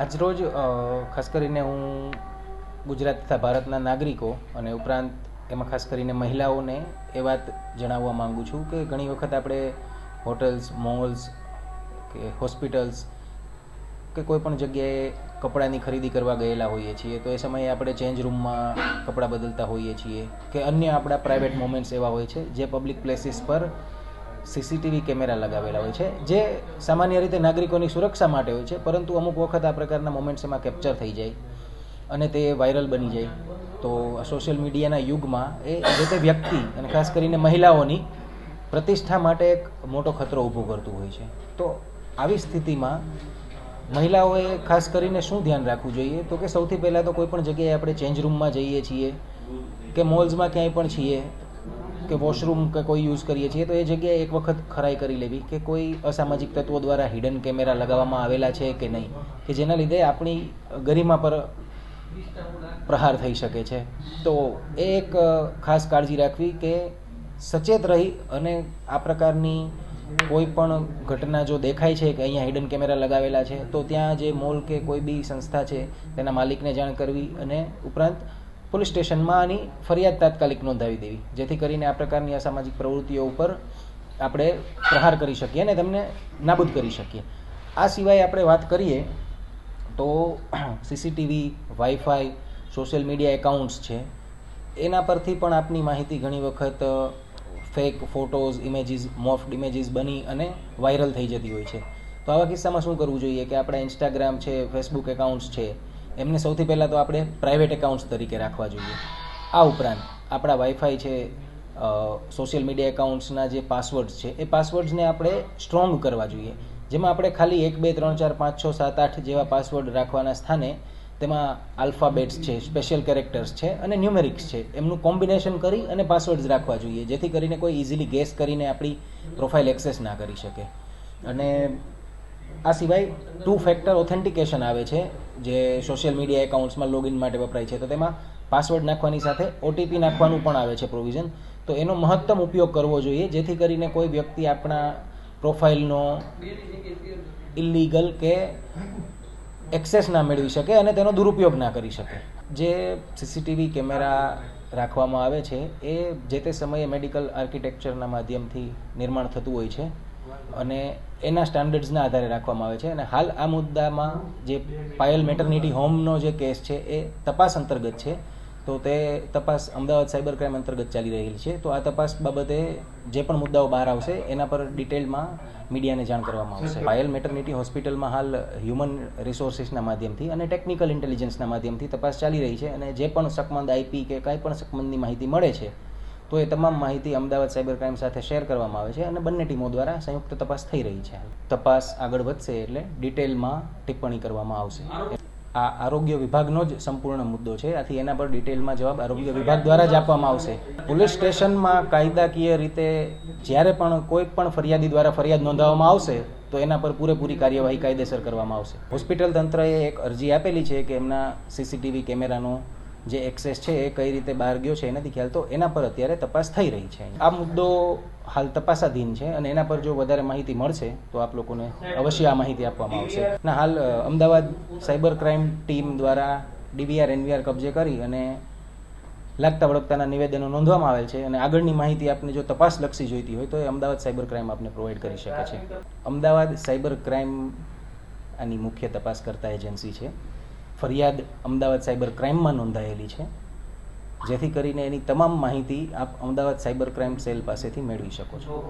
આજરોજ ખાસ કરીને હું ગુજરાત તથા ભારતના નાગરિકો અને ઉપરાંત એમાં ખાસ કરીને મહિલાઓને એ વાત જણાવવા માગું છું કે ઘણી વખત આપણે હોટલ્સ, મોલ્સ કે હોસ્પિટલ્સ કે કોઈ પણ જગ્યાએ કપડાની ખરીદી કરવા ગયેલા હોઈએ છીએ તો એ સમયે આપણે ચેન્જ રૂમમાં કપડાં બદલતા હોઈએ છીએ કે અન્ય આપણા પ્રાઇવેટ મોમેન્ટ્સ એવા હોય છે જે પબ્લિક પ્લેસીસ પર સીસીટીવી કેમેરા લગાવેલા હોય છે જે સામાન્ય રીતે નાગરિકોની સુરક્ષા માટે હોય છે, પરંતુ અમુક વખત આ પ્રકારના મોમેન્ટ્સ એમાં કેપ્ચર થઈ જાય અને તે વાયરલ બની જાય તો સોશિયલ મીડિયાના યુગમાં એ જે તે વ્યક્તિ અને ખાસ કરીને મહિલાઓની પ્રતિષ્ઠા માટે એક મોટો ખતરો ઊભો કરતું હોય છે. તો આવી સ્થિતિમાં મહિલાઓએ ખાસ કરીને શું ધ્યાન રાખવું જોઈએ તો કે સૌથી પહેલાં તો કોઈ પણ જગ્યાએ આપણે ચેન્જ રૂમમાં જઈએ છીએ કે મોલ્સમાં ક્યાંય પણ છીએ કે વોશરૂમ કે કોઈ યુઝ કરીએ છીએ તો એ જગ્યાએ એક વખત ખરાઈ કરી લેવી કે કોઈ અસામાજિક તત્વો દ્વારા હિડન કેમેરા લગાવવામાં આવેલા છે કે નહીં, કે જેના લીધે આપણી ગરિમા પર પ્રહાર થઈ શકે છે. તો એ એક ખાસ કાળજી રાખવી કે સચેત રહી અને આ પ્રકારની કોઈ પણ ઘટના જો દેખાય છે કે અહીંયા હિડન કેમેરા લગાવેલા છે તો ત્યાં જે મોલ કે કોઈ બી સંસ્થા છે તેના માલિકને જાણ કરવી અને ઉપરાંત પોલીસ સ્ટેશનમાં આની ફરિયાદ તાત્કાલિક નોંધાવી દેવી, જેથી કરીને આ પ્રકારની અસામાજિક પ્રવૃત્તિઓ ઉપર આપણે પ્રહાર કરી શકીએ અને તેમને નાબૂદ કરી શકીએ. આ સિવાય આપણે વાત કરીએ તો CCTV, wifi, social media accounts છે એના પરથી પણ આપની માહિતી ઘણી વખત ફેક ફોટોઝ, ઇમેજીસ, મોફ્ડ ઇમેજીસ બની અને વાયરલ થઈ જતી હોય છે. તો આવા કિસ્સામાં શું કરવું જોઈએ કે આપણા ઇન્સ્ટાગ્રામ છે, ફેસબુક એકાઉન્ટ્સ છે એમને સૌથી પહેલાં તો આપણે પ્રાઇવેટ એકાઉન્ટ્સ તરીકે રાખવા જોઈએ. આ ઉપરાંત આપણા વાઈફાઈ છે, સોશિયલ મીડિયા એકાઉન્ટ્સના જે પાસવર્ડ્સ છે એ પાસવર્ડ્સને આપણે સ્ટ્રોંગ કરવા જોઈએ, જેમાં આપણે ખાલી 1, 2, 3, 4, 5, 6, 7, 8 જેવા પાસવર્ડ રાખવાના સ્થાને તેમાં આલ્ફાબેટ્સ છે, સ્પેશિયલ કેરેક્ટર્સ છે અને ન્યુમેરિક્સ છે એમનું કોમ્બિનેશન કરી અને પાસવર્ડ્સ રાખવા જોઈએ, જેથી કરીને કોઈ ઇઝીલી ગેસ કરીને આપણી પ્રોફાઇલ એક્સેસ ના કરી શકે. અને આ સિવાય 2 ફેક્ટર ઓથેન્ટિકેશન આવે છે જે સોશિયલ મીડિયા એકાઉન્ટ્સમાં લોગિન માટે વપરાય છે, તો તેમાં પાસવર્ડ નાખવાની સાથે ઓટીપી નાખવાનું પણ આવે છે પ્રોવિઝન. તો એનો મહત્તમ ઉપયોગ કરવો જોઈએ જેથી કરીને કોઈ વ્યક્તિ આપણા પ્રોફાઇલનો ઇલીગલ કે એક્સેસ ના મેળવી શકે અને તેનો દુરુપયોગ ના કરી શકે. જે સીસીટીવી કેમેરા રાખવામાં આવે છે એ જે તે સમયે મેડિકલ આર્કિટેક્ચરના માધ્યમથી નિર્માણ થતું હોય છે અને એના સ્ટાન્ડર્ડ્સના આધારે રાખવામાં આવે છે. અને હાલ આ મુદ્દામાં જે પાયલ મેટર્નિટી હોમનો જે કેસ છે એ તપાસ અંતર્ગત છે, તો તે તપાસ અમદાવાદ સાયબર ક્રાઇમ અંતર્ગત ચાલી રહેલી છે. તો આ તપાસ બાબતે જે પણ મુદ્દાઓ બહાર આવશે એના પર ડિટેલમાં મીડિયાને જાણ કરવામાં આવશે. પાયલ મેટર્નિટી હોસ્પિટલમાં હાલ હ્યુમન રિસોર્સિસના માધ્યમથી અને ટેકનિકલ ઇન્ટેલિજન્સના માધ્યમથી તપાસ ચાલી રહી છે અને જે પણ શકમંદ આઈપી કે કાંઈ પણ શકમંદની માહિતી મળે છે તો એ તમામ માહિતી અમદાવાદ સાયબર ક્રાઇમ સાથે શેર કરવામાં આવે છે અને બંને ટીમો દ્વારા સંયુક્ત તપાસ થઈ રહી છે. તપાસ આગળ વધશે એટલે ડિટેલમાં ટિપ્પણી કરવામાં આવશે. આ આરોગ્ય વિભાગનો જ સંપૂર્ણ મુદ્દો છે, આથી એના પર ડિટેલમાં જવાબ આરોગ્ય વિભાગ દ્વારા જ આપવામાં આવશે. પોલીસ સ્ટેશનમાં કાયદાકીય રીતે જ્યારે પણ કોઈ પણ ફરિયાદી દ્વારા ફરિયાદ નોંધાવવામાં આવશે તો એના પર પૂરેપૂરી કાર્યવાહી કાયદેસર કરવામાં આવશે. હોસ્પિટલ તંત્રએ એક અરજી આપેલી છે કે એમના સીસીટીવી કેમેરાનો જે એક્સેસ છે એ કઈ રીતે બહાર ગયો છે એ નથી ખ્યાલ, તો એના પર અત્યારે તપાસ થઈ રહી છે. આ મુદ્દો હાલ તપાસાધીન છે અને એના પર જો વધારે માહિતી મળશે તો આપ લોકોને અવશ્ય આ માહિતી આપવામાં આવશે. ના હાલ અમદાવાદ સાયબર ક્રાઇમ ટીમ દ્વારા ડીવીઆર એનવીઆર કબજે કરી અને લાગતા વળગતાના નિવેદનો નોંધવામાં આવેલ છે અને આગળની માહિતી આપને જો તપાસલક્ષી જોઈતી હોય તો એ અમદાવાદ સાયબર ક્રાઇમ આપને પ્રોવાઈડ કરી શકે છે. અમદાવાદ સાયબર ક્રાઇમ આની મુખ્ય તપાસ કરતા એજન્સી છે. ફરિયાદ અમદાવાદ સાયબર ક્રાઇમમાં નોંધાયેલી છે, જેથી કરીને એની તમામ માહિતી આપ અમદાવાદ સાયબર ક્રાઇમ સેલ પાસેથી મેળવી શકો છો.